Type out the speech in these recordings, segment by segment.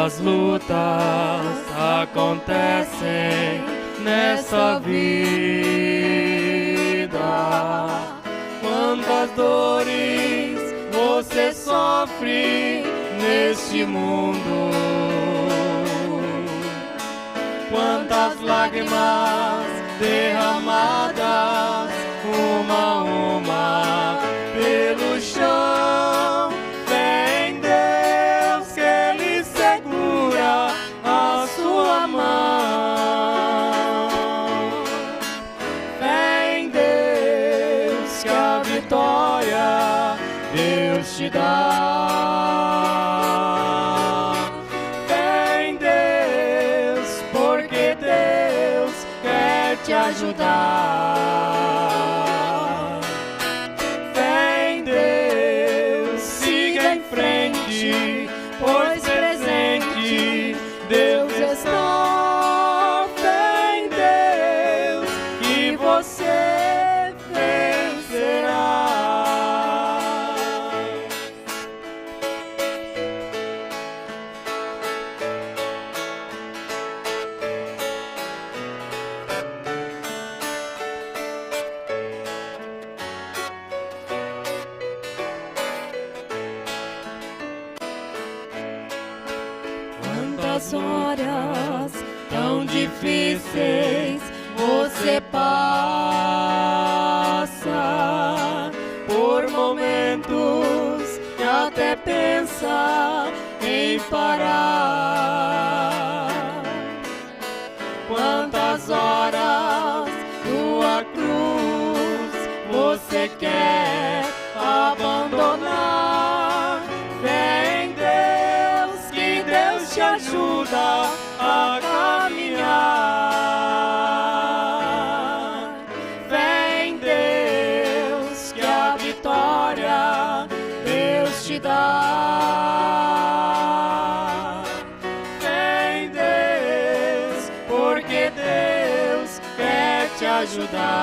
Quantas lutas acontecem nessa vida, quantas dores você sofre neste mundo, quantas lágrimas derramadas uma a uma pelo chão. Fé em Deus que Ele segura a sua mão. Fé em Deus que a vitória Deus te dá. Fé em Deus, porque Deus quer te ajudar. Fé em Deus, siga em frente, pois presente Deus está. Fé em Deus, que você vencerá. Quantas horas tão difíceis você passa, por momentos que até pensa em parar. Quantas horas tua cruz você quer abandonar. Fé em Deus, que Deus te ajuda a caminhar. Fé em Deus, que a vitória Deus te dá. Fé em Deus, porque Deus quer te ajudar.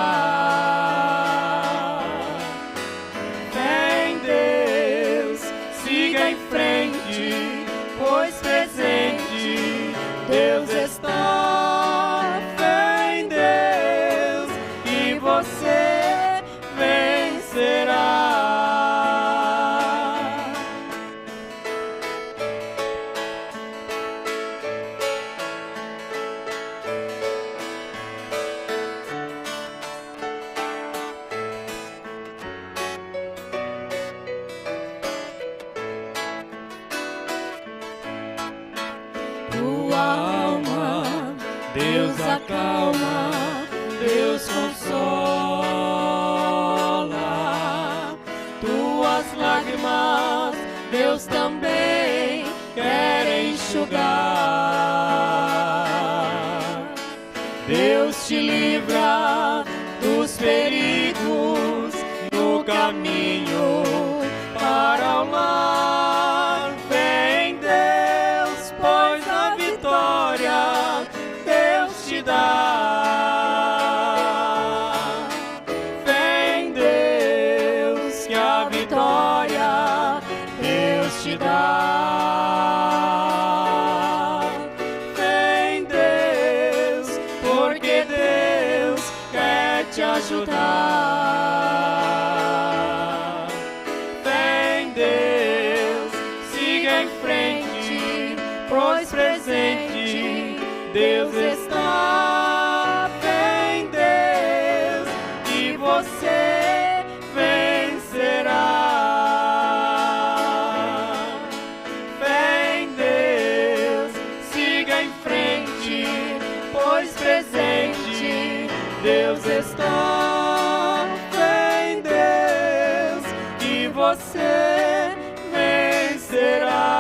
Fé em Deus, siga em frente, pois presente Deus está. Fé em Deus, e você vencerá. Tua alma, Deus acalma, Deus consola. Tuas lágrimas, Deus também quer enxugar. Deus te livra dos perigos no caminho para o lar. Fé em Deus, pois a vitória Deus te dá. Fé em Deus, que a vitória Deus te dá. Fé em Deus, porque Deus quer te ajudar. Fé em Deus, siga em frente, pois presente Deus está. Fé em Deus, e você vencerá. Fé em Deus, siga em frente, pois presente Deus está. Fé em Deus, e você vencerá.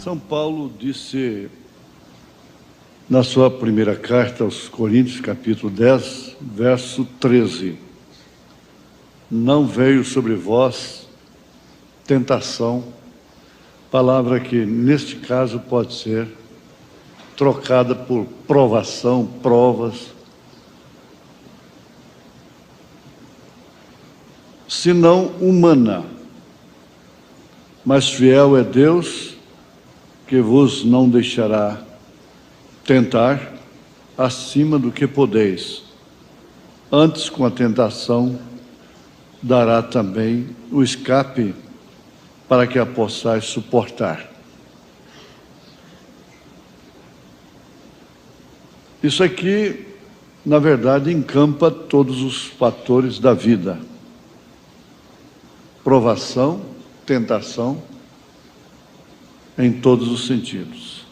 São Paulo disse na sua primeira carta aos Coríntios, capítulo 10, verso 13: não veio sobre vós tentação, palavra que neste caso pode ser trocada por provação, provas, senão humana, mas fiel é Deus, que vos não deixará tentar acima do que podeis. Antes, com a tentação, dará também o escape para que a possais suportar. Isso aqui, na verdade, encampa todos os fatores da vida: provação, tentação, em todos os sentidos.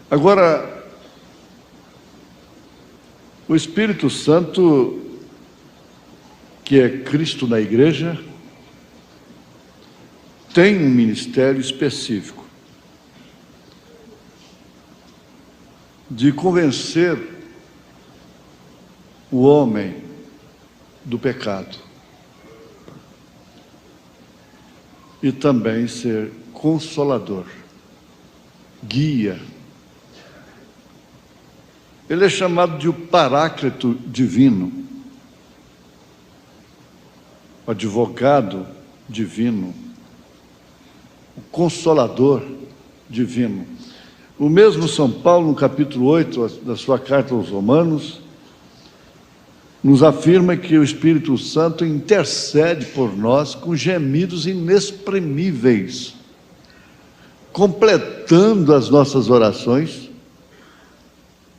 Agora, o Espírito Santo, que é Cristo na igreja, tem um ministério específico de convencer o homem do pecado e também ser consolador, guia. Ele é chamado de o Paráclito divino, o advogado divino, o consolador divino. O mesmo São Paulo, no capítulo 8 da sua carta aos Romanos, nos afirma que o Espírito Santo intercede por nós com gemidos inexprimíveis, completando as nossas orações,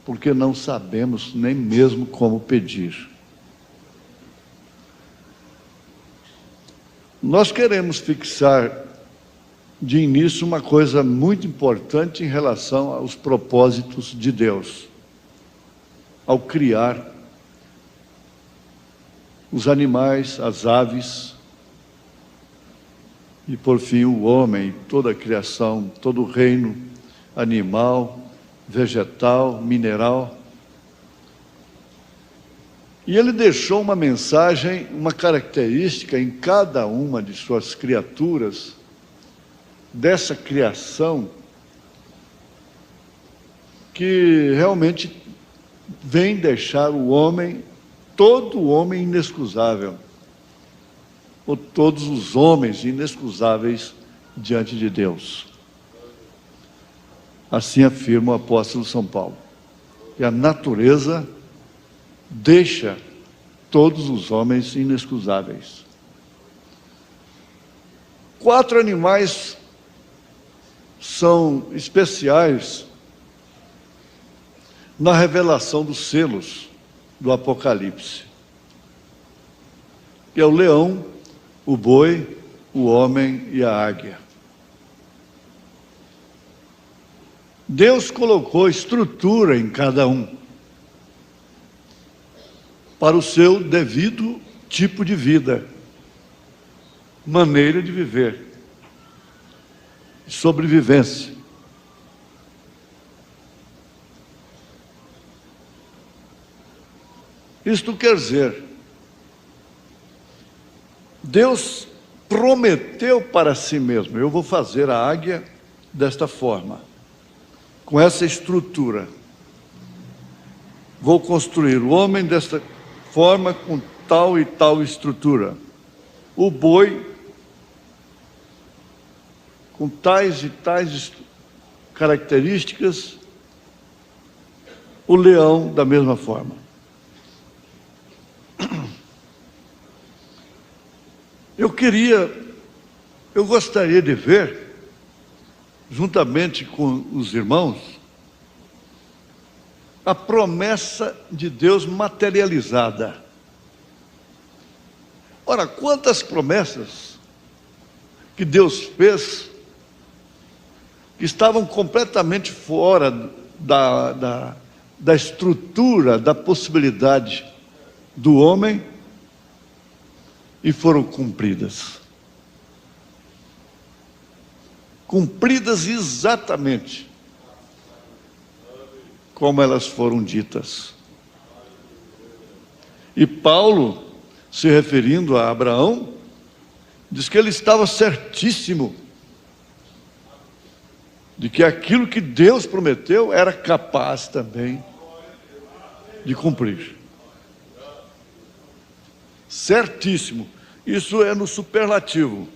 porque não sabemos nem mesmo como pedir. Nós queremos fixar de início uma coisa muito importante em relação aos propósitos de Deus, ao criar os animais, as aves e, por fim, o homem, toda a criação, todo o reino animal, vegetal, mineral. E ele deixou uma mensagem, uma característica em cada uma de suas criaturas, dessa criação, que realmente vem deixar o homem, todo o homem inexcusável, ou todos os homens inexcusáveis diante de Deus. Assim afirma o apóstolo São Paulo. E a natureza deixa todos os homens inexcusáveis. 4 animais são especiais na revelação dos selos do Apocalipse, que é o leão, o boi, o homem e a águia. Deus colocou estrutura em cada um para o seu devido tipo de vida, maneira de viver, sobrevivência. Isto quer dizer, Deus prometeu para si mesmo: eu vou fazer a águia desta forma, com essa estrutura. Vou construir o homem desta forma, com tal e tal estrutura. O boi, com tais e tais características. O leão, da mesma forma. Eu gostaria de ver, juntamente com os irmãos, a promessa de Deus materializada. Ora, quantas promessas que Deus fez que estavam completamente fora da estrutura, da possibilidade do homem, e foram cumpridas. cumpridas exatamente como elas foram ditas. E Paulo, se referindo a Abraão, diz que ele estava certíssimo de que aquilo que Deus prometeu era capaz também de cumprir. Certíssimo. Isso é no superlativo.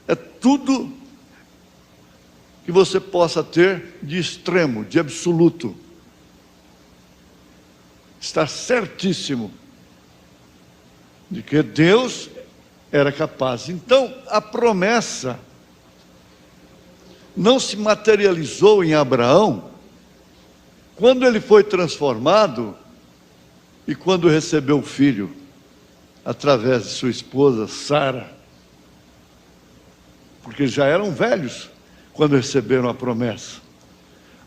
É tudo que você possa ter de extremo, de absoluto. Está certíssimo de que Deus era capaz. Então, a promessa não se materializou em Abraão quando ele foi transformado e quando recebeu o filho através de sua esposa Sara, porque já eram velhos quando receberam a promessa.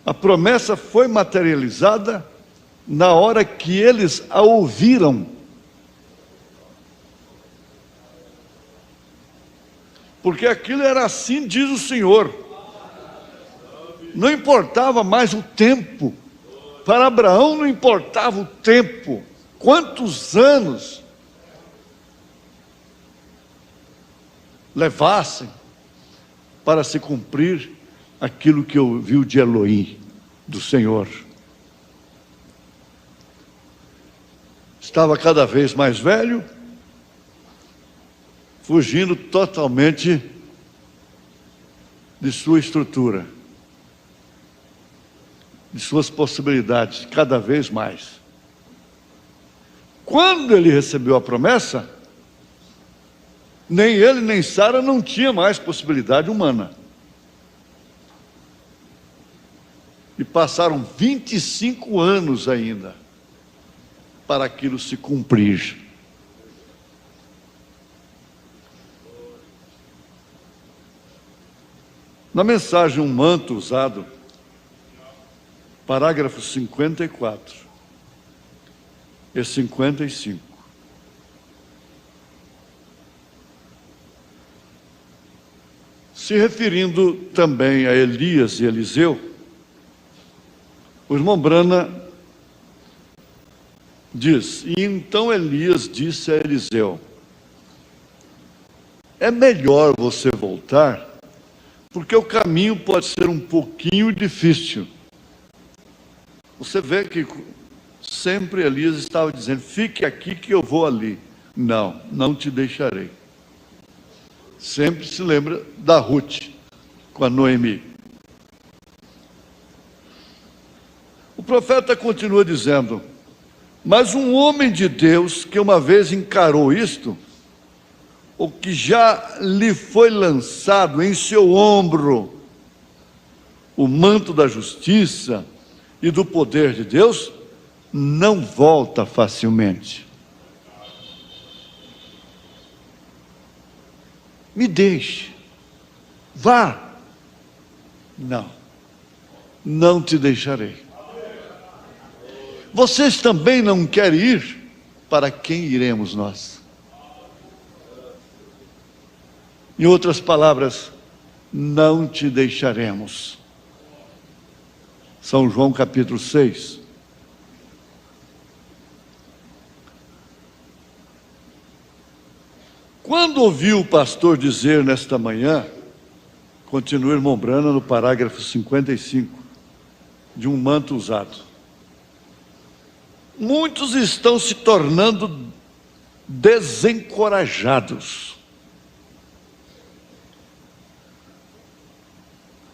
A promessa foi materializada na hora que eles a ouviram. Porque aquilo era assim, diz o Senhor. Não importava mais o tempo. Para Abraão não importava o tempo. Quantos anos levassem para se cumprir aquilo que ouviu de Elohim, do Senhor. Estava cada vez mais velho, fugindo totalmente de sua estrutura, de suas possibilidades, cada vez mais. Quando ele recebeu a promessa, nem ele nem Sara não tinha mais possibilidade humana. E passaram 25 anos ainda para aquilo se cumprir. Na mensagem Um Manto Usado, parágrafo 54 e 55. Se referindo também a Elias e Eliseu, o irmão Brana diz: e então Elias disse a Eliseu: é melhor você voltar, porque o caminho pode ser um pouquinho difícil. Você vê que sempre Elias estava dizendo: fique aqui que eu vou ali. Não, não te deixarei. Sempre se lembra da Ruth com a Noemi. O profeta continua dizendo: mas um homem de Deus que uma vez encarou isto, ou que já lhe foi lançado em seu ombro o manto da justiça e do poder de Deus, não volta facilmente. Me deixe, vá. Não, não te deixarei. Vocês também não querem ir? Para quem iremos nós? Em outras palavras, não te deixaremos. São João capítulo 6. Quando ouviu o pastor dizer nesta manhã, continua o irmão Brana no parágrafo 55, de um manto usado: muitos estão se tornando desencorajados.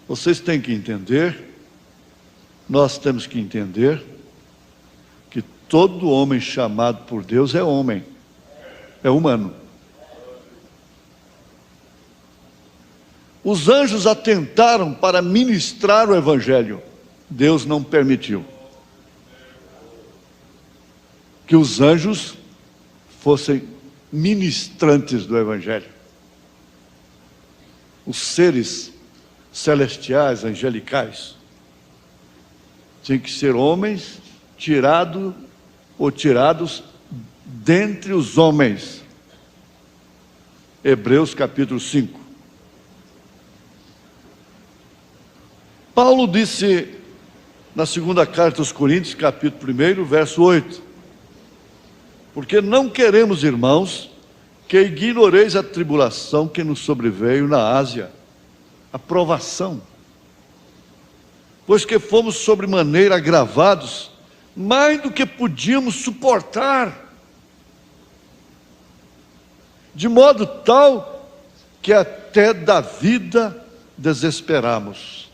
Vocês têm que entender, nós temos que entender, que todo homem chamado por Deus é homem, é humano. Os anjos atentaram para ministrar o Evangelho, Deus não permitiu que os anjos fossem ministrantes do Evangelho. Os seres celestiais, angelicais, tinham que ser homens tirados dentre os homens. Hebreus capítulo 5. Paulo disse na segunda carta aos Coríntios, capítulo 1, verso 8: porque não queremos, irmãos, que ignoreis a tribulação que nos sobreveio na Ásia, a provação, pois que fomos sobremaneira agravados, mais do que podíamos suportar, de modo tal que até da vida desesperamos.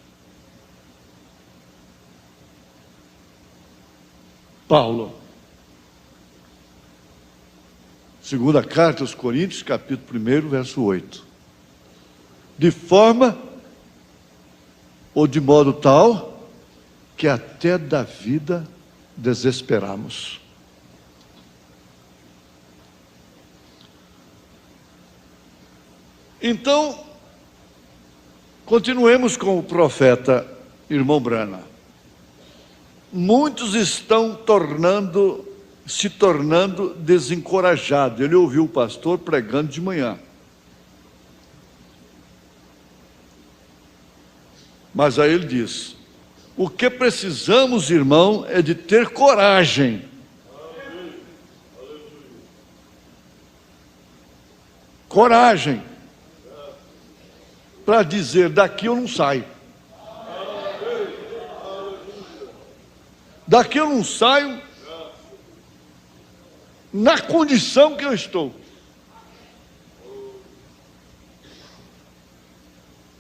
Paulo, segunda carta aos Coríntios, capítulo 1, verso 8. De forma ou de modo tal que até da vida desesperamos. Então, continuemos com o profeta irmão Branham. Muitos estão se tornando desencorajados. Ele ouviu o pastor pregando de manhã. Mas aí ele diz: o que precisamos, irmão, é de ter coragem. Coragem para dizer: daqui eu não saio. Daqui eu não saio na condição que eu estou.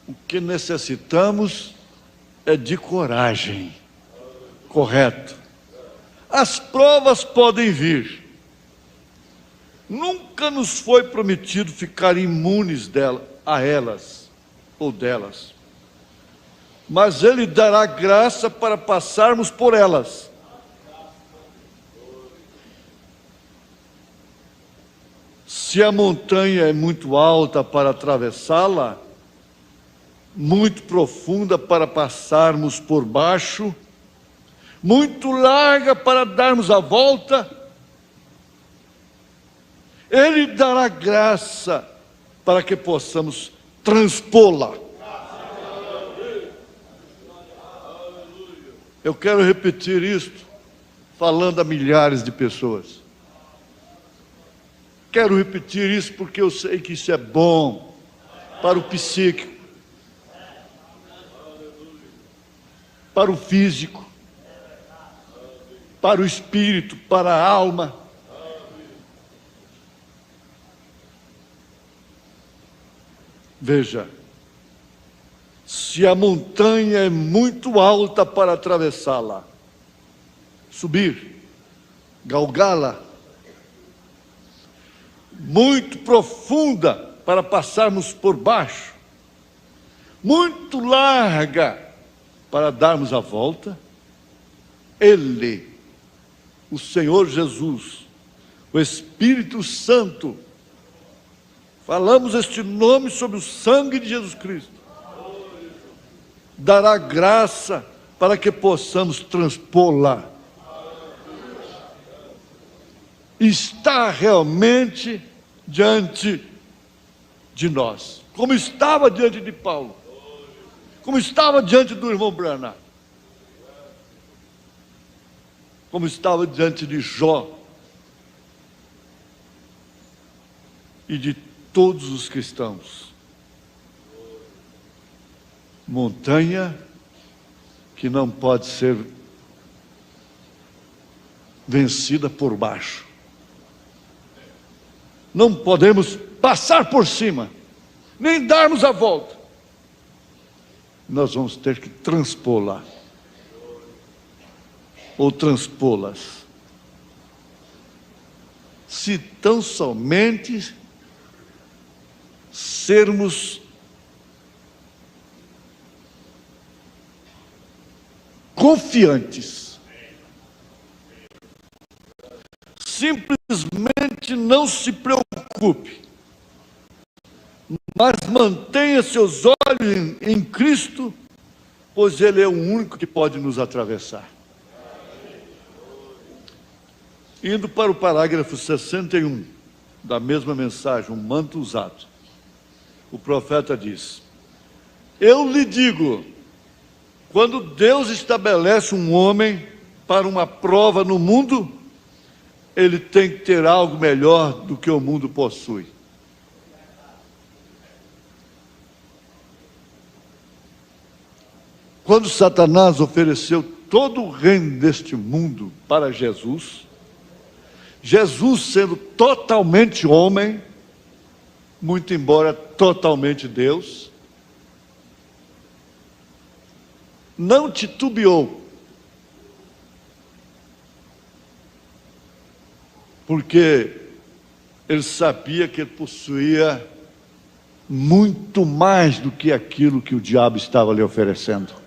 O que necessitamos é de coragem. Correto. As provas podem vir. Nunca nos foi prometido ficar imunes a elas ou delas. Mas Ele dará graça para passarmos por elas. Se a montanha é muito alta para atravessá-la, muito profunda para passarmos por baixo, muito larga para darmos a volta, Ele dará graça para que possamos transpô-la. Eu quero repetir isto, falando a milhares de pessoas. Quero repetir isso porque eu sei que isso é bom para o psíquico, para o físico, para o espírito, para a alma. Veja, se a montanha é muito alta para atravessá-la, subir, galgá-la, muito profunda para passarmos por baixo, muito larga para darmos a volta, Ele, o Senhor Jesus, o Espírito Santo, falamos este nome sobre o sangue de Jesus Cristo, dará graça para que possamos transpô-la. Está realmente diante de nós, como estava diante de Paulo, como estava diante do irmão Branham, como estava diante de Jó e de todos os cristãos. Montanha que não pode ser vencida por baixo. Não podemos passar por cima, nem darmos a volta. Nós vamos ter que transpô-la, ou transpô-las. Se tão somente sermos confiantes, simplesmente não se preocupe, mas mantenha seus olhos em Cristo, pois Ele é o único que pode nos atravessar. Indo para o parágrafo 61 da mesma mensagem, um manto usado, o profeta diz: eu lhe digo, Quando Deus estabelece um homem para uma prova no mundo, ele tem que ter algo melhor do que o mundo possui. Quando Satanás ofereceu todo o reino deste mundo para Jesus, Jesus sendo totalmente homem, muito embora totalmente Deus, não titubeou, porque ele sabia que ele possuía muito mais do que aquilo que o diabo estava lhe oferecendo.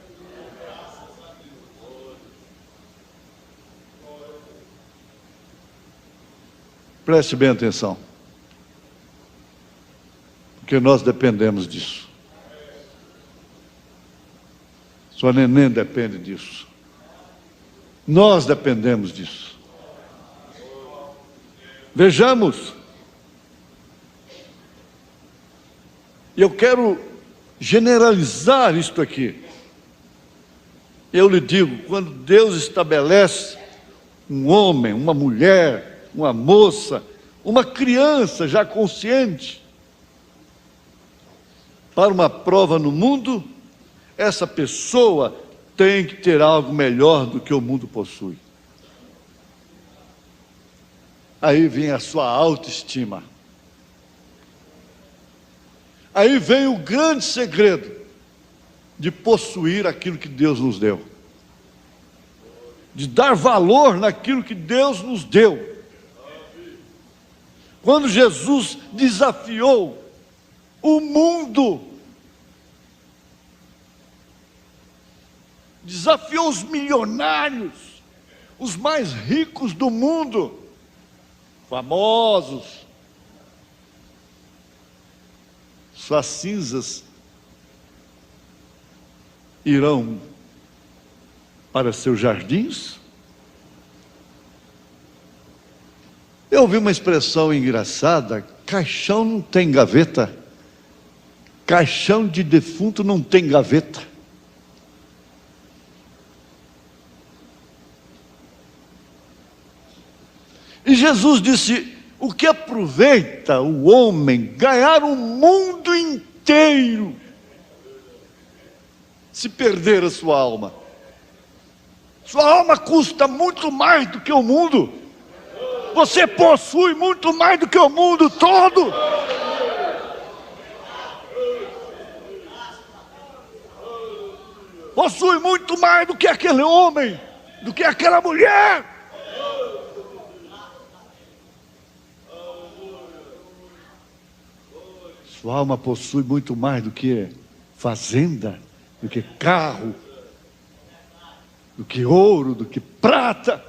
Preste bem atenção, porque nós dependemos disso. Sua neném depende disso. Nós dependemos disso. Vejamos. E eu quero generalizar isto aqui. Eu lhe digo, quando Deus estabelece um homem, uma mulher, uma moça, uma criança já consciente para uma prova no mundo, essa pessoa tem que ter algo melhor do que o mundo possui. Aí vem a sua autoestima. Aí vem o grande segredo de possuir aquilo que Deus nos deu, de dar valor naquilo que Deus nos deu. Quando Jesus desafiou o mundo, desafiou os milionários, os mais ricos do mundo, famosos, suas cinzas irão para seus jardins. Eu ouvi uma expressão engraçada: caixão não tem gaveta, caixão de defunto não tem gaveta. E Jesus disse: o que aproveita o homem ganhar o mundo inteiro se perder a sua alma? Sua alma custa muito mais do que o mundo. Você possui muito mais do que o mundo todo. Possui muito mais do que aquele homem, do que aquela mulher. Sua alma possui muito mais do que fazenda, do que carro, do que ouro, do que prata.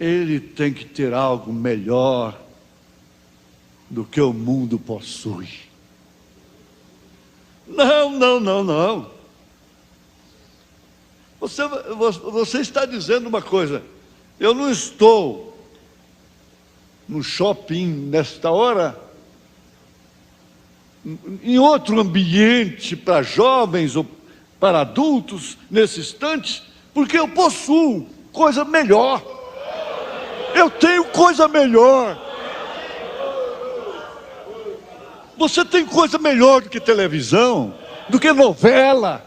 Ele tem que ter algo melhor do que o mundo possui. Não. Você está dizendo uma coisa: eu não estou no shopping nesta hora, em outro ambiente para jovens ou para adultos nesse instante, porque eu possuo coisa melhor. Eu tenho coisa melhor. Você tem coisa melhor do que televisão, do que novela,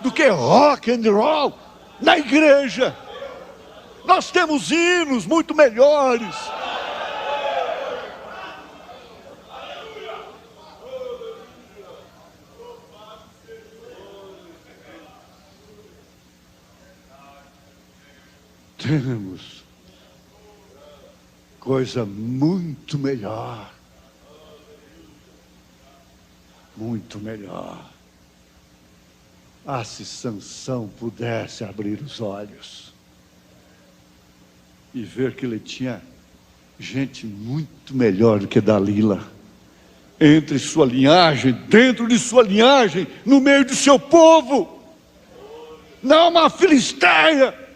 do que rock and roll. Na igreja nós temos hinos muito melhores. Temos coisa muito melhor. Muito melhor. Ah, se Sansão pudesse abrir os olhos e ver que ele tinha gente muito melhor do que Dalila entre sua linhagem, dentro de sua linhagem, no meio do seu povo. Não uma filisteia.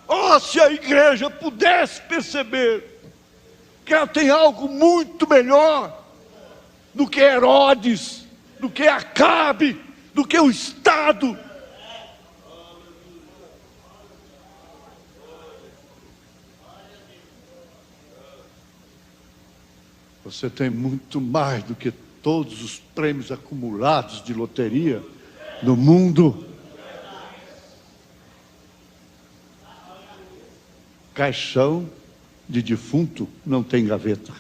Oh, se a igreja pudesse perceber que ela tem algo muito melhor do que Herodes, do que Acabe, do que o Estado. Você tem muito mais do que todos os prêmios acumulados de loteria no mundo. Caixão de defunto não tem gaveta.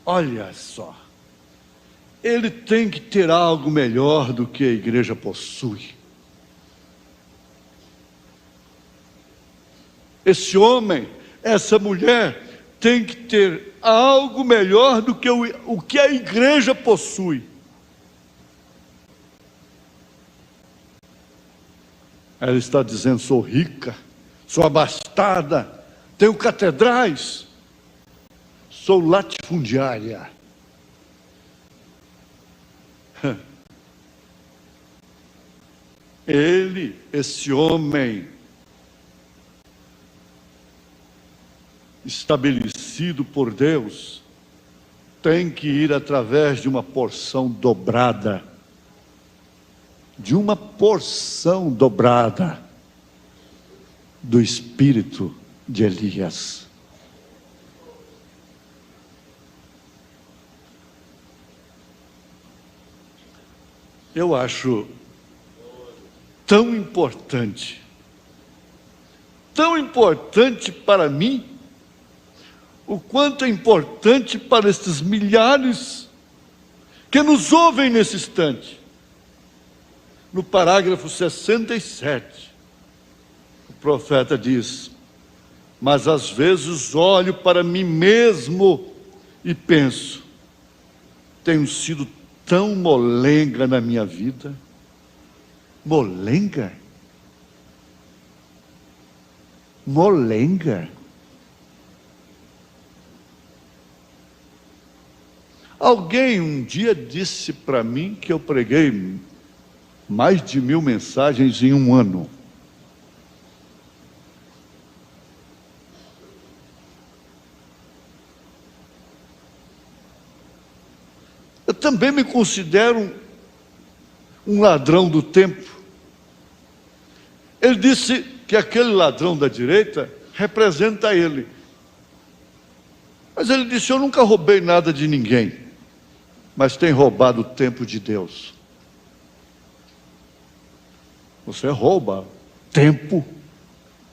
Olha só, ele tem que ter algo melhor do que a igreja possui. Esse homem, essa mulher, tem que ter algo melhor do que o que a igreja possui. Ela está dizendo: sou rica, sou abastada, tenho catedrais, sou latifundiária. Ele, esse homem, estabelecido por Deus, tem que ir através de uma porção dobrada. De uma porção dobrada do espírito de Elias. Eu acho tão importante para mim, o quanto é importante para esses milhares que nos ouvem nesse instante. No parágrafo 67, o profeta diz: mas às vezes olho para mim mesmo e penso, tenho sido tão molenga na minha vida. Molenga? Molenga? Alguém um dia disse para mim que eu preguei mais de 1000 mensagens em um ano. Eu também me considero um ladrão do tempo. Ele disse que aquele ladrão da direita representa ele. Mas ele disse: eu nunca roubei nada de ninguém, mas tenho roubado o tempo de Deus. Você rouba tempo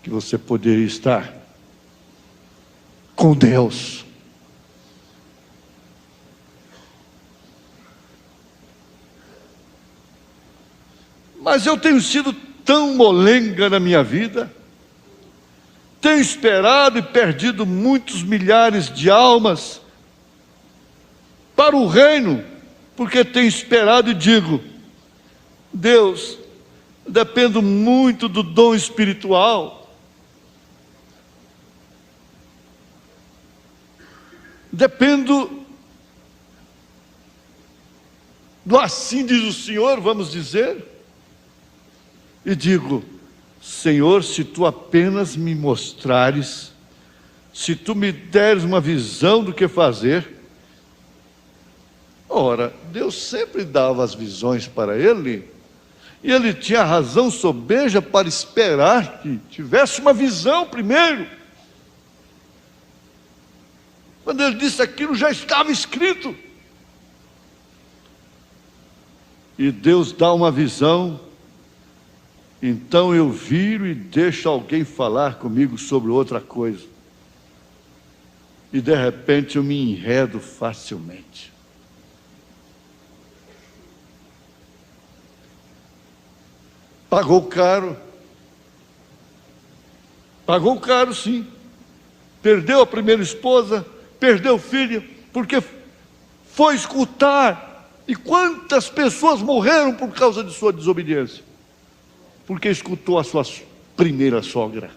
que você poderia estar com Deus. Mas eu tenho sido tão molenga na minha vida, tenho esperado e perdido muitos milhares de almas para o reino, porque tenho esperado e digo: Deus, dependo muito do dom espiritual, dependo do assim diz o Senhor, vamos dizer, e digo: Senhor, se tu apenas me mostrares, se tu me deres uma visão do que fazer. Ora, Deus sempre dava as visões para ele, e ele tinha razão sobeja para esperar que tivesse uma visão primeiro. Quando ele disse aquilo, já estava escrito. E Deus dá uma visão, então eu viro e deixo alguém falar comigo sobre outra coisa. E de repente eu me enredo facilmente. Pagou caro sim, perdeu a primeira esposa, perdeu o filho, porque foi escutar, e quantas pessoas morreram por causa de sua desobediência? Porque escutou a sua primeira sogra.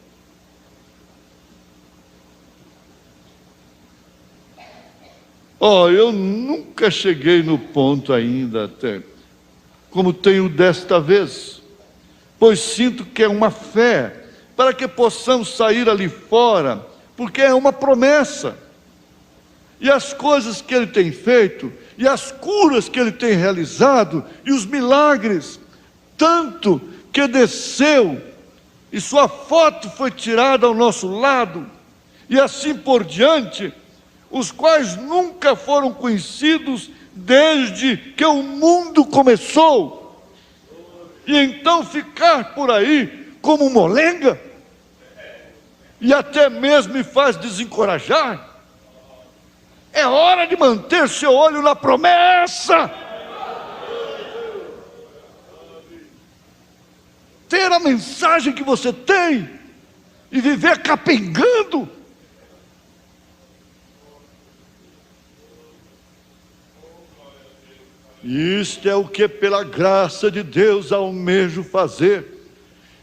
Eu nunca cheguei no ponto ainda, até como tenho desta vez, pois sinto que é uma fé para que possamos sair ali fora, porque é uma promessa. E as coisas que Ele tem feito, e as curas que Ele tem realizado, e os milagres, tanto que desceu, e sua foto foi tirada ao nosso lado, e assim por diante, os quais nunca foram conhecidos desde que o mundo começou, e então ficar por aí como molenga, e até mesmo me faz desencorajar. É hora de manter seu olho na promessa, ter a mensagem que você tem, e viver capengando. Isto é o que pela graça de Deus almejo fazer,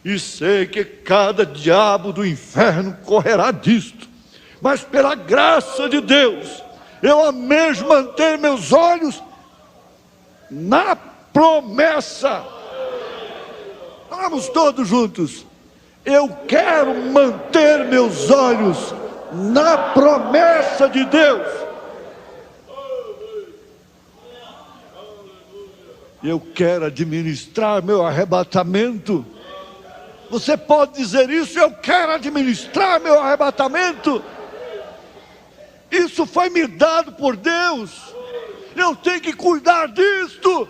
e sei que cada diabo do inferno correrá disto, mas pela graça de Deus, eu almejo manter meus olhos na promessa. Vamos todos juntos. Eu quero manter meus olhos na promessa de Deus. Eu quero administrar meu arrebatamento. Você pode dizer isso? Eu quero administrar meu arrebatamento. Isso foi me dado por Deus. Eu tenho que cuidar disto.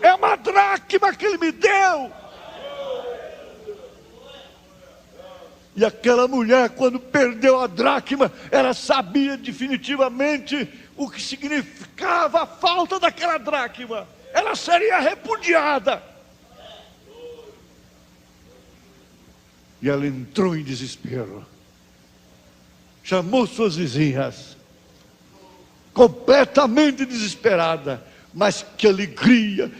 É uma dracma que Ele me deu. E aquela mulher, quando perdeu a dracma, ela sabia definitivamente o que significava a falta daquela dracma. Ela seria repudiada. E ela entrou em desespero. Chamou suas vizinhas, completamente desesperada. Mas que alegria,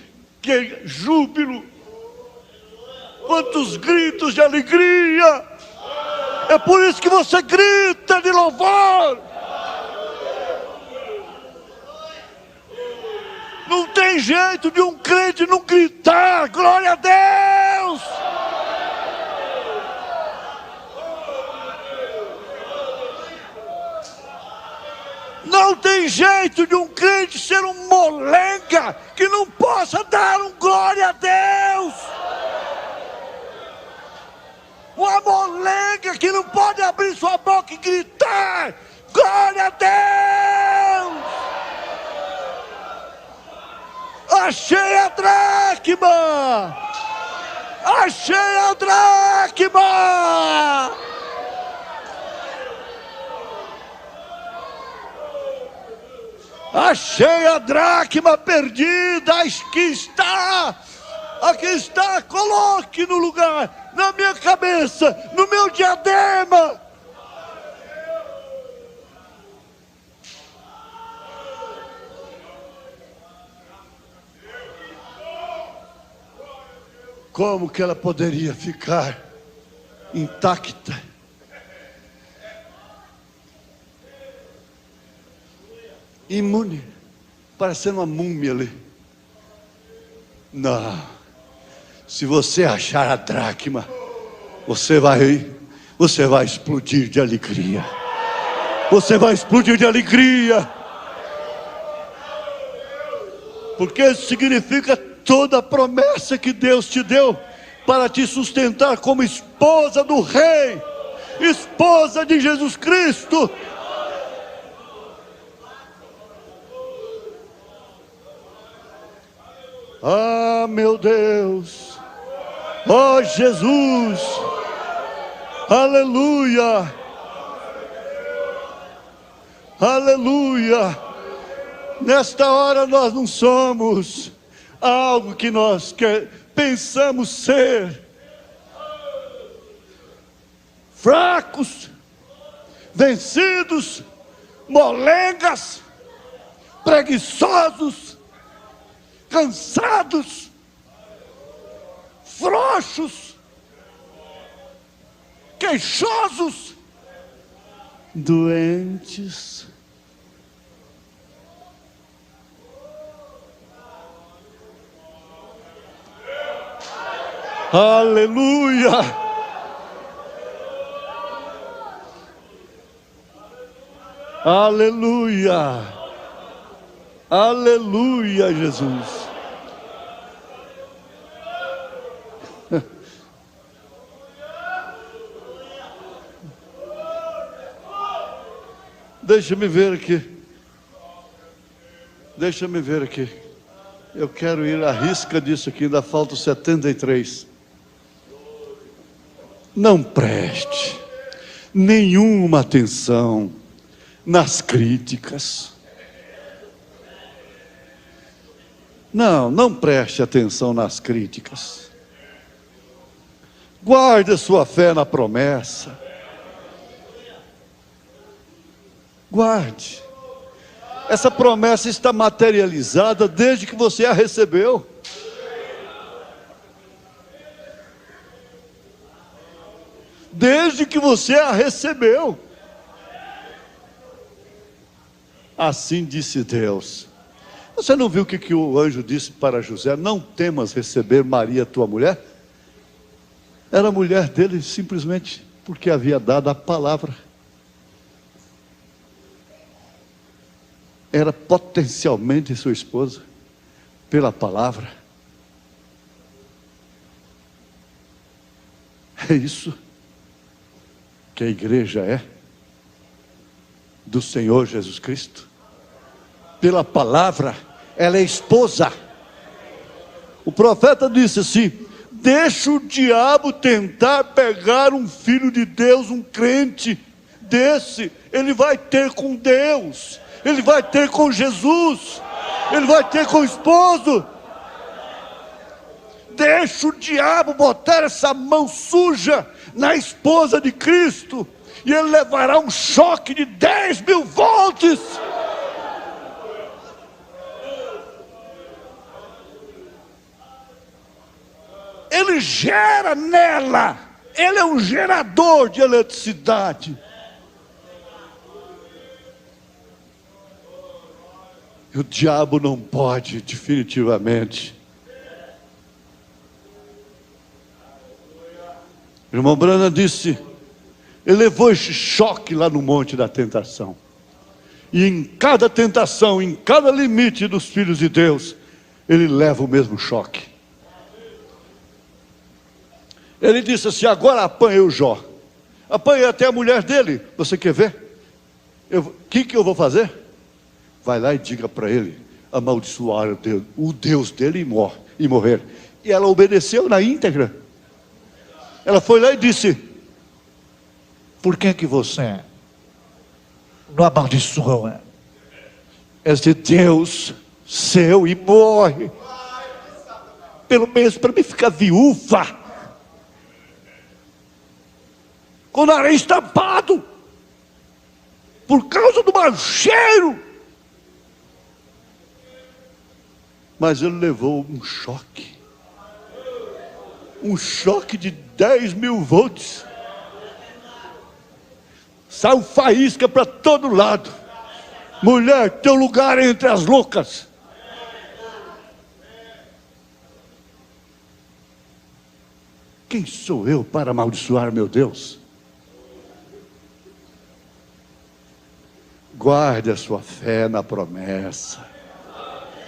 que júbilo, quantos gritos de alegria. É por isso que você grita de louvor. Não tem jeito de um crente não gritar glória a Deus. Não tem jeito de um crente ser um molenga que não possa dar um glória a Deus. Uma molenga que não pode abrir sua boca e gritar glória a Deus. Achei a dracma! Achei a dracma! Achei a dracma perdida, aqui está, coloque no lugar, na minha cabeça, no meu diadema. Como que ela poderia ficar intacta? Imune, parecendo uma múmia ali. Não, se você achar a dracma, você vai explodir de alegria. Você vai explodir de alegria. Porque isso significa toda a promessa que Deus te deu para te sustentar como esposa do Rei, esposa de Jesus Cristo. Ah, meu Deus, ó Jesus, aleluia, aleluia. Nesta hora nós não somos algo que nós pensamos ser, fracos, vencidos, molengas, preguiçosos, cansados, frouxos, queixosos, doentes. Aleluia! Aleluia! Aleluia, Jesus! Deixa-me ver aqui. Deixa-me ver aqui. Eu quero ir à risca disso aqui, ainda faltam 73. Não preste nenhuma atenção nas críticas. Não preste atenção nas críticas. Guarde a sua fé na promessa. Guarde. Essa promessa está materializada desde que você a recebeu. Desde que você a recebeu. Assim disse Deus. Você não viu o que o anjo disse para José? Não temas receber Maria, tua mulher. Era a mulher dele simplesmente porque havia dado a palavra. Era potencialmente sua esposa, pela palavra. É isso que a igreja é, do Senhor Jesus Cristo. Pela palavra, ela é esposa. O profeta disse assim: deixa o diabo tentar pegar um filho de Deus, um crente desse, ele vai ter com Deus. Ele vai ter com Jesus. Ele vai ter com o esposo. Deixa o diabo botar essa mão suja na esposa de Cristo, e ele levará um choque de 10.000 volts. Ele gera nela. Ele é um gerador de eletricidade. E o diabo não pode, definitivamente. O irmão Branham disse, ele levou esse choque lá no monte da tentação. E em cada tentação, em cada limite dos filhos de Deus, ele leva o mesmo choque. Ele disse assim: agora apanhei o Jó. Apanhei até a mulher dele. Você quer ver? O que eu vou fazer? Vai lá e diga para ele amaldiçoar o Deus dele e morrer. E ela obedeceu na íntegra. Ela foi lá e disse: por que você não amaldiçoa esse Deus seu e morre? Pelo menos para mim ficar viúva, com o nariz tampado, por causa do mau cheiro. Mas ele levou um choque de 10.000 volts. Saiu faísca para todo lado. Mulher, teu lugar é entre as loucas. Quem sou eu para amaldiçoar meu Deus? Guarde a sua fé na promessa.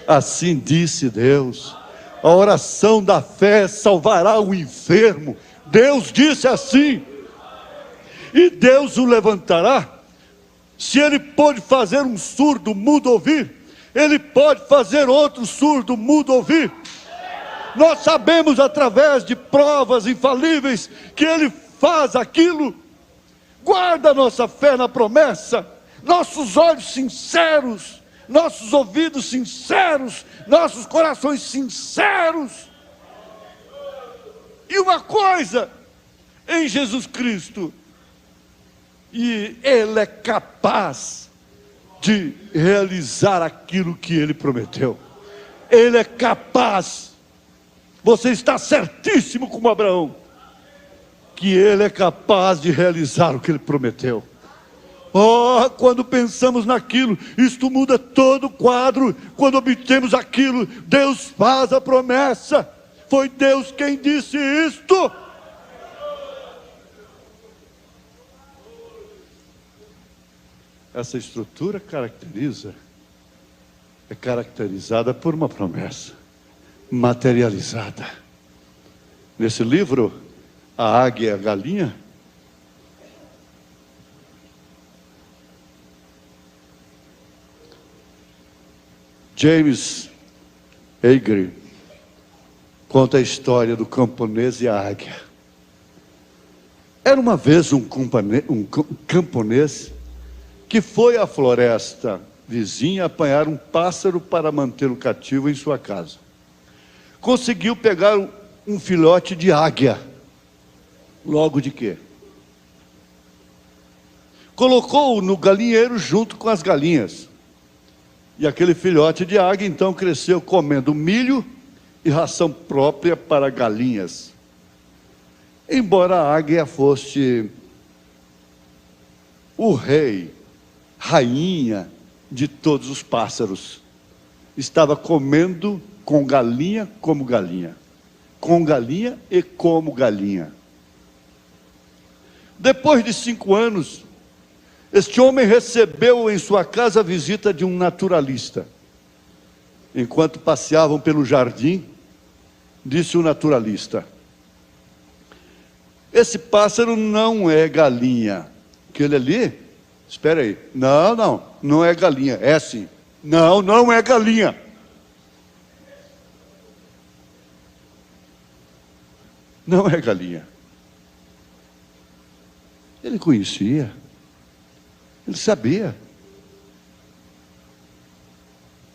Assim disse Deus. A oração da fé salvará o enfermo. Deus disse assim. E Deus o levantará. Se ele pode fazer um surdo mudo ouvir, ele pode fazer outro surdo mudo ouvir. Nós sabemos através de provas infalíveis que ele faz aquilo. Guarda a nossa fé na promessa. Nossos olhos sinceros, nossos ouvidos sinceros, nossos corações sinceros. E uma coisa, em Jesus Cristo, e Ele é capaz de realizar aquilo que Ele prometeu. Ele é capaz. Você está certíssimo como Abraão, que Ele é capaz de realizar o que Ele prometeu. Oh, quando pensamos naquilo, isto muda todo o quadro. Quando obtemos aquilo, Deus faz a promessa. Foi Deus quem disse isto. essa estrutura é caracterizada por uma promessa materializada. Nesse livro, A Águia e a Galinha, James Agee conta a história do camponês e a águia. Era uma vez um camponês que foi à floresta vizinha apanhar um pássaro para mantê-lo cativo em sua casa. Conseguiu pegar um filhote de águia. Logo de quê? Colocou-o no galinheiro junto com as galinhas. E aquele filhote de águia então cresceu comendo milho e ração própria para galinhas. Embora a águia fosse o rei, rainha de todos os pássaros, estava comendo com galinha como galinha, com galinha e como galinha. Depois de 5 anos, este homem recebeu em sua casa a visita de um naturalista. Enquanto passeavam pelo jardim, disse o naturalista: esse pássaro não é galinha. Aquele ali, espera aí, não é galinha, é sim. Não é galinha. Não é galinha. Ele conhecia, ele sabia.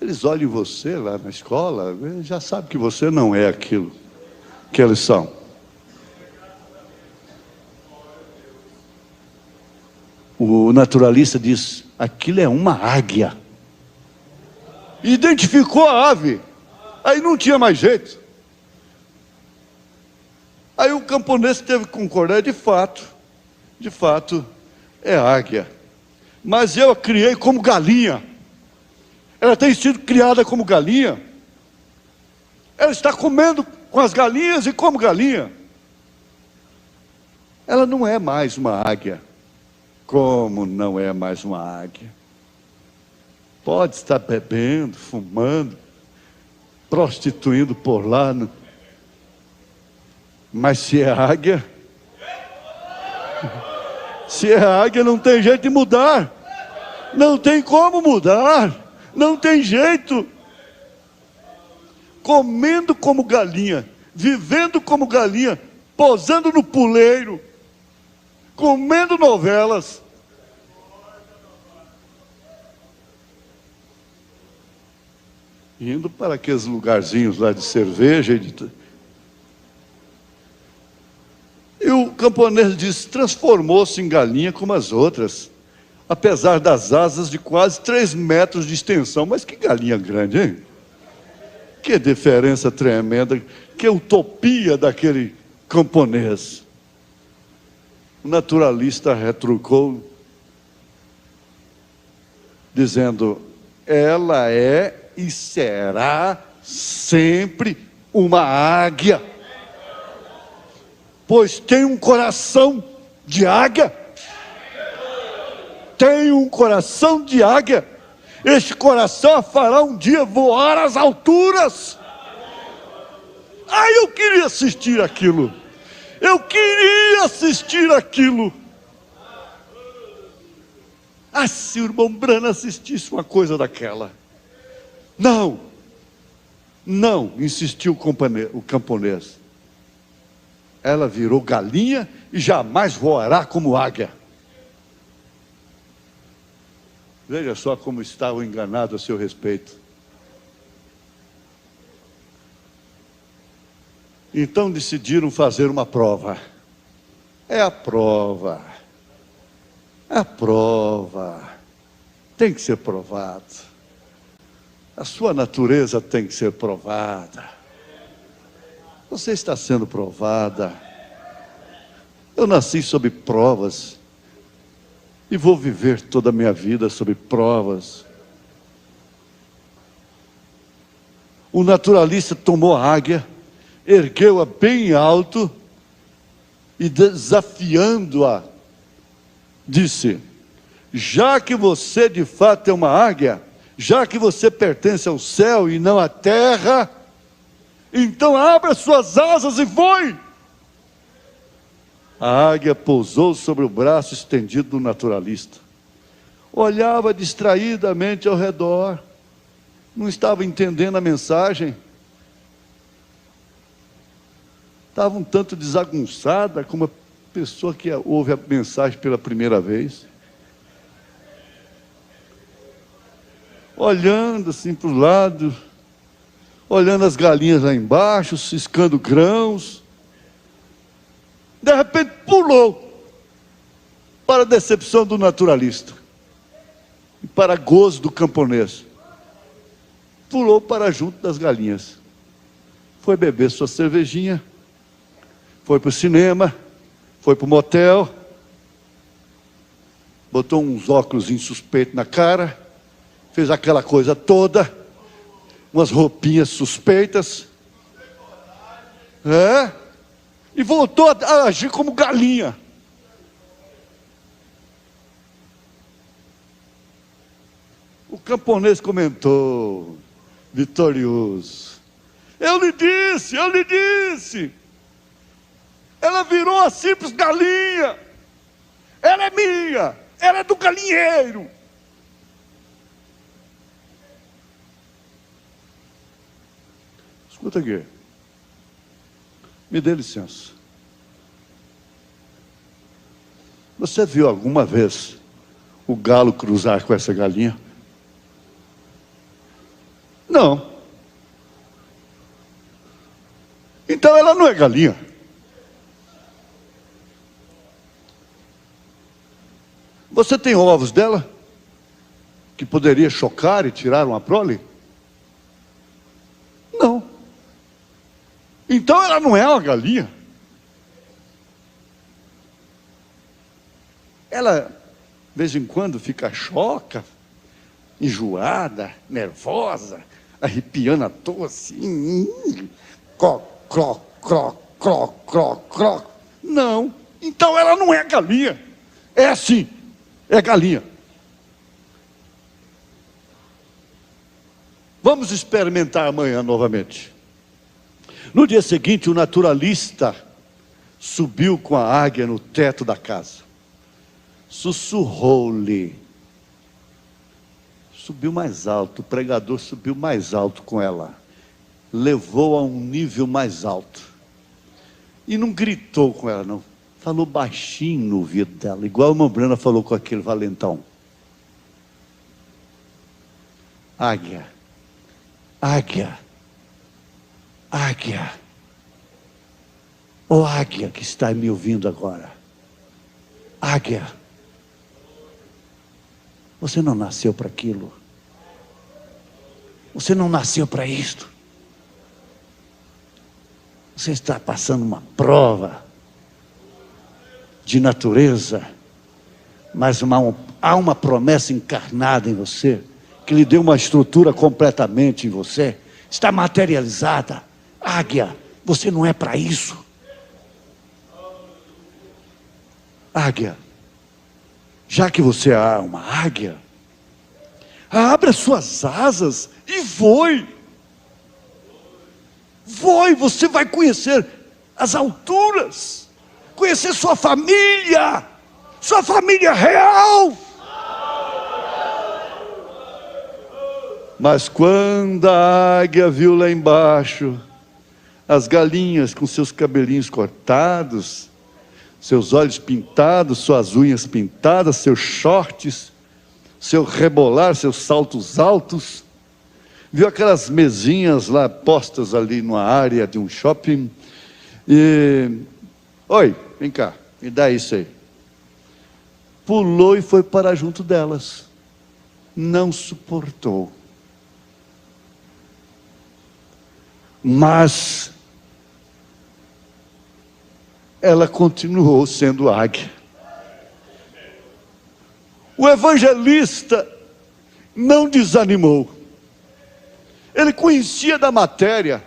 Eles olham em você lá na escola, já sabem que você não é aquilo que eles são. O naturalista diz: aquilo é uma águia. Identificou a ave. Aí não tinha mais jeito. Aí o camponês teve que concordar: de fato, é águia. Mas eu a criei como galinha. Ela tem sido criada como galinha. Ela está comendo com as galinhas e como galinha. Ela não é mais uma águia. Como não é mais uma águia? Pode estar bebendo, fumando, prostituindo por lá, mas se é águia, não tem jeito de mudar. Não tem como mudar. Não tem jeito. Comendo como galinha, vivendo como galinha, posando no puleiro, comendo novelas. Indo para aqueles lugarzinhos lá de cerveja e o camponês disse: transformou-se em galinha como as outras, apesar das asas de quase 3 metros de extensão. Mas que galinha grande, hein? Que diferença tremenda, que utopia daquele camponês. O naturalista retrucou, dizendo: ela é e será sempre uma águia, pois tem um coração de águia. Tem um coração de águia. Este coração a fará um dia voar às alturas. Eu queria assistir aquilo. Se o irmão Brana assistisse uma coisa daquela. Não, insistiu o camponês. Ela virou galinha e jamais voará como águia. Veja só como estavam enganados a seu respeito. Então decidiram fazer uma prova. É a prova. Tem que ser provado. A sua natureza tem que ser provada. Você está sendo provada. Eu nasci sob provas. E vou viver toda a minha vida sob provas. O naturalista tomou a águia, ergueu-a bem alto e, desafiando-a, disse: já que você de fato é uma águia, já que você pertence ao céu e não à terra, então abra suas asas e voe. A águia pousou sobre o braço estendido do naturalista. Olhava distraidamente ao redor. Não estava entendendo a mensagem. Estava um tanto desagunçada, como a pessoa que ouve a mensagem pela primeira vez. Olhando assim para o lado, olhando as galinhas lá embaixo, ciscando grãos. De repente pulou, para a decepção do naturalista e para gozo do camponês. Pulou para junto das galinhas. Foi beber sua cervejinha, foi para o cinema, foi para o motel, botou uns óculos insuspeitos na cara, fez aquela coisa toda, umas roupinhas suspeitas, e voltou a agir como galinha. O camponês comentou, vitorioso: eu lhe disse, ela virou a simples galinha, ela é minha, ela é do galinheiro. Escuta aqui, me dê licença. Você viu alguma vez o galo cruzar com essa galinha? Não. Então ela não é galinha. Você tem ovos dela que poderia chocar e tirar uma prole? Não. Então ela não é uma galinha. Ela, de vez em quando, fica choca, enjoada, nervosa, arrepiando à toa assim. Croc, croc, croc, croc, croc, croc. Não. Então ela não é galinha. É assim, é galinha. Vamos experimentar amanhã novamente. No dia seguinte, o naturalista subiu com a águia no teto da casa. Sussurrou-lhe. Subiu mais alto, o pregador subiu mais alto com ela. Levou a um nível mais alto. E não gritou com ela, não. Falou baixinho no ouvido dela, igual a irmã Brana falou com aquele valentão. Águia, águia, águia. Ó águia que está me ouvindo agora. Águia. Você não nasceu para aquilo. Você não nasceu para isto. Você está passando uma prova de natureza, mas há uma promessa encarnada em você, que lhe deu uma estrutura completamente em você, está materializada. Águia, você não é para isso. Águia, já que você é uma águia, abra suas asas e voe. Voe, você vai conhecer as alturas, conhecer sua família real. Mas quando a águia viu lá embaixo as galinhas com seus cabelinhos cortados, seus olhos pintados, suas unhas pintadas, seus shorts, seu rebolar, seus saltos altos, viu aquelas mesinhas lá postas ali numa área de um shopping, e... Oi, vem cá, me dá isso aí. Pulou e foi para junto delas. Não suportou. Mas ela continuou sendo águia. O evangelista não desanimou. Ele conhecia da matéria.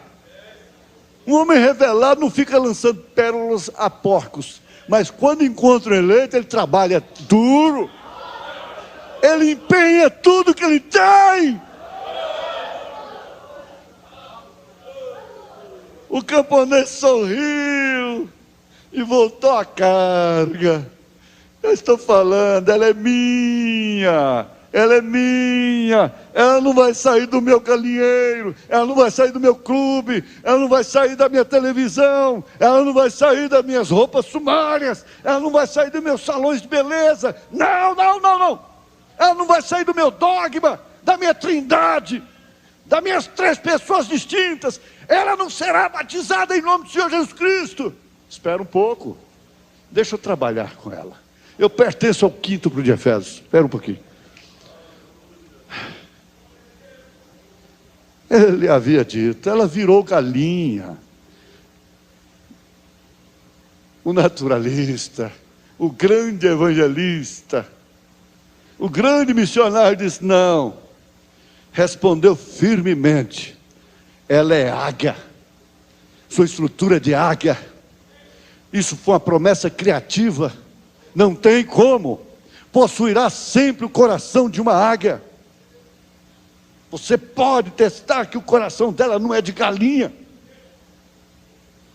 Um homem revelado não fica lançando pérolas a porcos, mas quando encontra um eleito, ele trabalha duro, Ele empenha tudo que ele tem. O camponês sorriu e voltou à carga. Eu estou falando, ela é minha. Ela é minha, ela não vai sair do meu galinheiro, ela não vai sair do meu clube, ela não vai sair da minha televisão, ela não vai sair das minhas roupas sumárias, ela não vai sair dos meus salões de beleza. Não, não, não, não. Ela não vai sair do meu dogma, da minha trindade, das minhas 3 pessoas distintas. Ela não será batizada em nome do Senhor Jesus Cristo. Espera um pouco, deixa eu trabalhar com ela. Eu pertenço ao quíntuplo de Efésios. Espera um pouquinho. Ele havia dito, ela virou galinha. O naturalista, o grande evangelista, o grande missionário disse, não. Respondeu firmemente, ela é águia, sua estrutura é de águia. Isso foi uma promessa criativa, não tem como. Possuirá sempre o coração de uma águia. Você pode testar que o coração dela não é de galinha.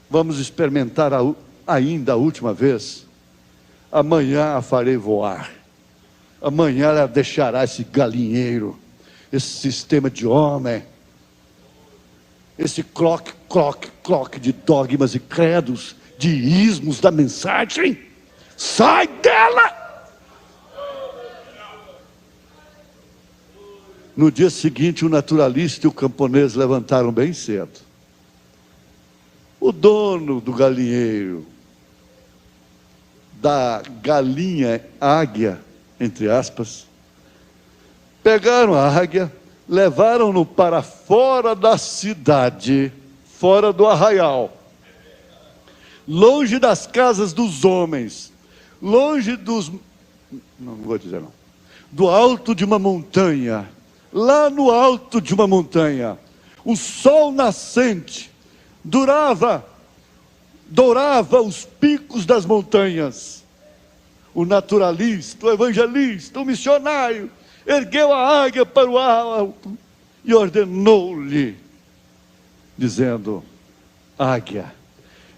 Vamos experimentar ainda a última vez. Amanhã a farei voar. Amanhã ela deixará esse galinheiro, esse sistema de homem, esse cloque de dogmas e credos, de ismos da mensagem. Sai dela! No dia seguinte, o naturalista e o camponês levantaram bem cedo. O dono do galinheiro, da galinha águia, entre aspas, pegaram a águia, levaram-no para fora da cidade, fora do arraial, longe das casas dos homens, longe dos... não vou dizer não. Do alto de uma montanha. Lá no alto de uma montanha, o sol nascente dourava os picos das montanhas. O naturalista, o evangelista, o missionário, ergueu a águia para o alto e ordenou-lhe, dizendo, águia,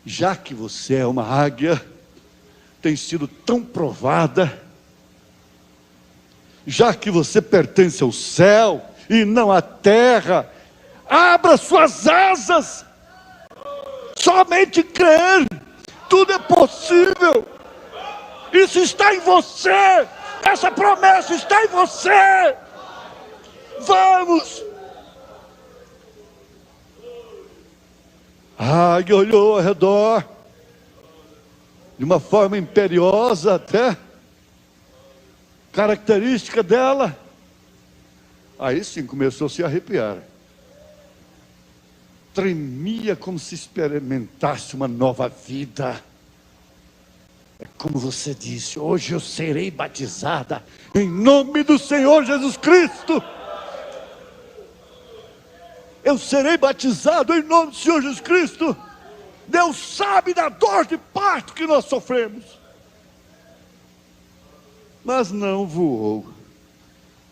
já que você é uma águia, tem sido tão provada, já que você pertence ao céu e não à terra, abra suas asas, somente crer, tudo é possível, isso está em você, essa promessa está em você, vamos. A águia olhou ao redor, de uma forma imperiosa até, característica dela, aí sim começou a se arrepiar, tremia como se experimentasse uma nova vida. É como você disse, hoje eu serei batizada em nome do Senhor Jesus Cristo. Eu serei batizado em nome do Senhor Jesus Cristo. Deus sabe da dor de parto que nós sofremos. Mas não voou.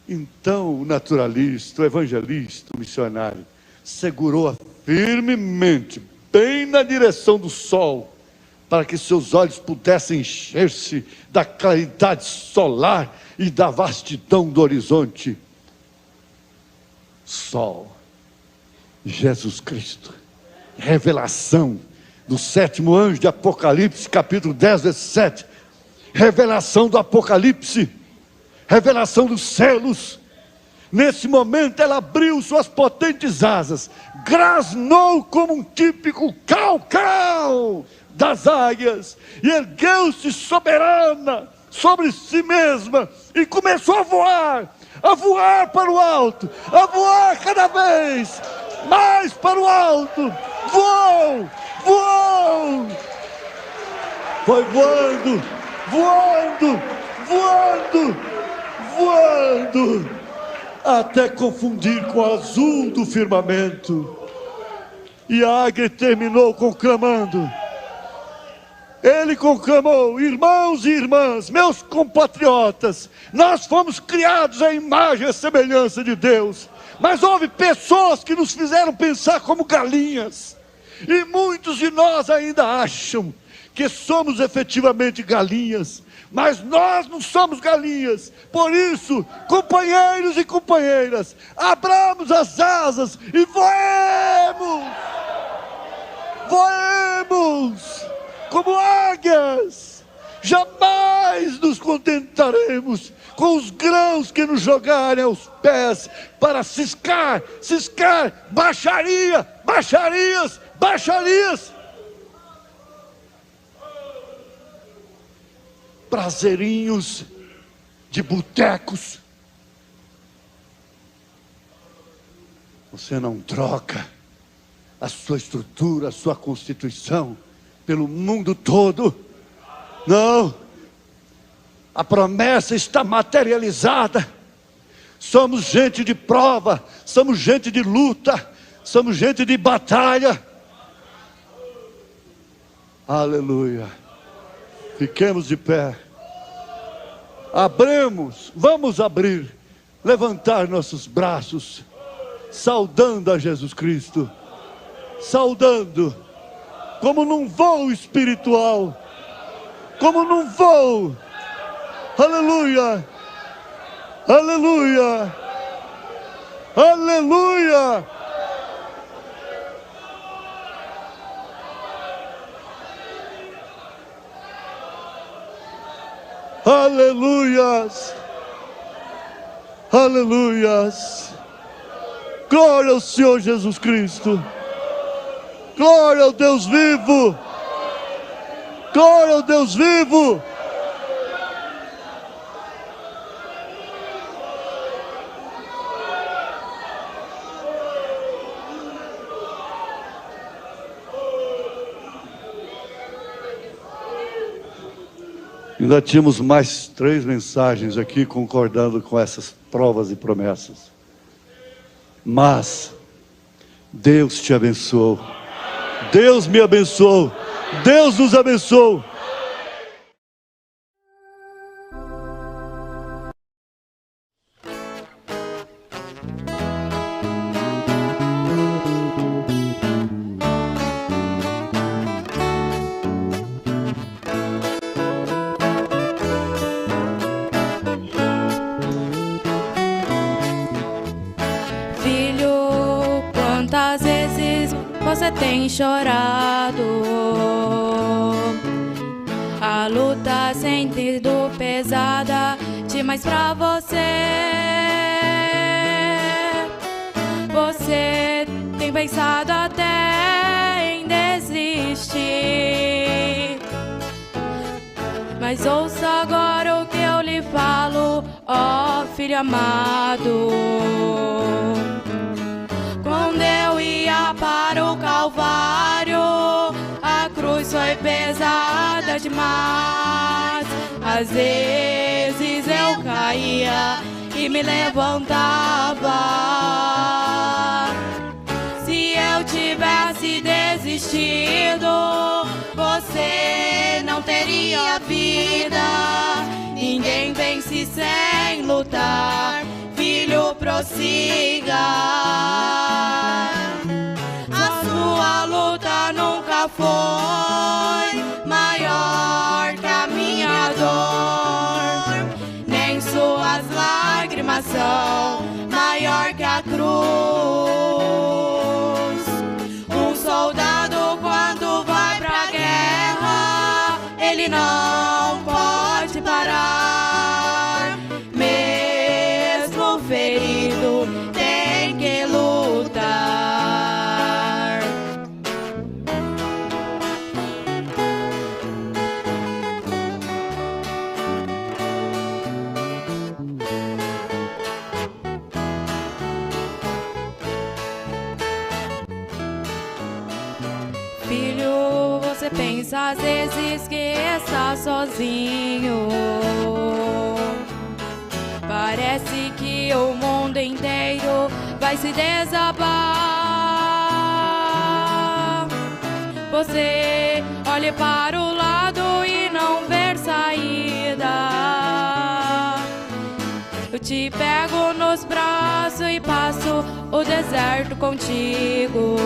Então o naturalista, o evangelista, o missionário, segurou-a firmemente, bem na direção do sol, para que seus olhos pudessem encher-se da claridade solar e da vastidão do horizonte. Sol, Jesus Cristo, revelação do 7º anjo de Apocalipse, capítulo 10, versículo 7. Revelação do Apocalipse, revelação dos selos. Nesse momento ela abriu suas potentes asas, grasnou como um típico cau-cau das águias, e ergueu-se soberana sobre si mesma, e começou a voar para o alto, a voar cada vez mais para o alto, voou, voou, foi voando, voando, voando, voando, até confundir com o azul do firmamento. E a águia terminou conclamando: Ele conclamou: irmãos e irmãs, meus compatriotas, nós fomos criados à imagem e semelhança de Deus, mas houve pessoas que nos fizeram pensar como galinhas, e muitos de nós ainda acham que somos efetivamente galinhas, mas nós não somos galinhas. Por isso, companheiros e companheiras, abramos as asas e voemos! Voemos como águias. Jamais nos contentaremos com os grãos que nos jogarem aos pés para ciscar, baixaria, baixarias, baixarias. Prazerinhos de botecos. Você não troca a sua estrutura, a sua constituição pelo mundo todo. Não. A promessa está materializada. Somos gente de prova, somos gente de luta, somos gente de batalha. Aleluia. Fiquemos de pé. Vamos abrir, levantar nossos braços, saudando a Jesus Cristo. Saudando, como num voo espiritual, como num voo. Aleluia, aleluia, aleluia. Aleluias, aleluias. Glória ao Senhor Jesus Cristo. Glória ao Deus vivo. Glória ao Deus vivo. Ainda tínhamos mais 3 mensagens aqui concordando com essas provas e promessas. Mas Deus te abençoou. Deus me abençoou. Deus nos abençoou. Quantas vezes você tem chorado? A luta tem sido pesada demais pra você. Você tem pensado até em desistir. Mas ouça agora o que eu lhe falo, ó filho amado. Quando eu ia para o Calvário, a cruz foi pesada demais. Às vezes eu caía e me levantava. Se eu tivesse desistido, você não teria vida. Ninguém vence sem lutar. Filho, prossiga. A sua luta nunca foi maior que a minha dor, nem suas lágrimas são maior que a cruz. Um soldado, quando vai pra guerra, ele não pode parar. Mesmo ferido, tem que lutar. Filho, você pensa às vezes que está sozinho. Parece que o mundo inteiro vai se desabar. Você olhe para o lado te pego nos braços e passo o deserto contigo.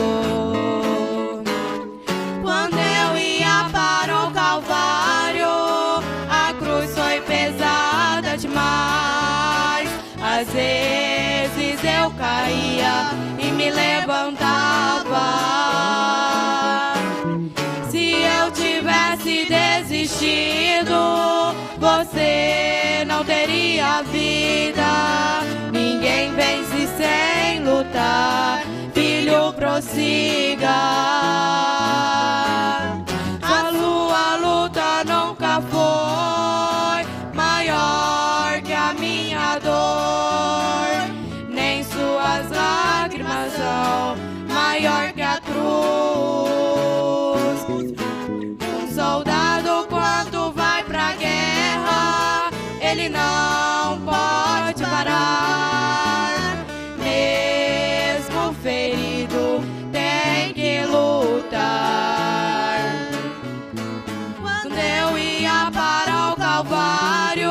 Quando eu ia para o Calvário, a cruz foi pesada demais. Às vezes eu caía e me levantava. Se eu tivesse desistido, você não teria vida. Ninguém vence sem lutar, filho, prossiga. A sua luta nunca foi maior que a minha dor, nem suas lágrimas são maior que a cruz. Um soldado quando vai pra guerra, ele não pode parar. Mesmo ferido, tem que lutar. Quando eu ia para o Calvário,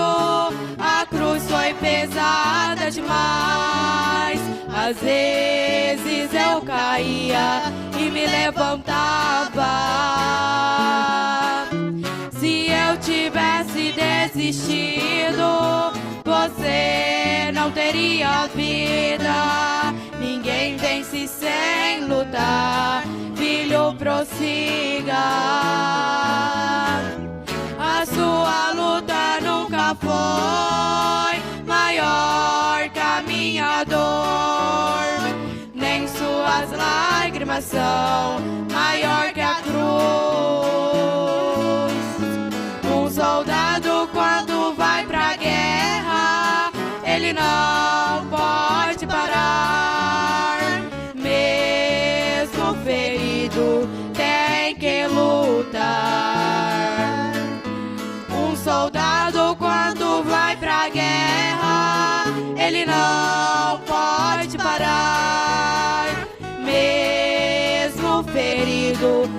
a cruz foi pesada demais. Às vezes eu caía e me levantava. Se eu tivesse desistido, você não teria vida. Ninguém vence sem lutar, filho, prossiga. A sua luta nunca foi maior que a minha dor, nem suas lágrimas são maior que a cruz. Um soldado quando vai pra guerra, ele não pode parar. Mesmo ferido, tem que lutar. Um soldado quando vai pra guerra, ele não pode parar. Mesmo ferido,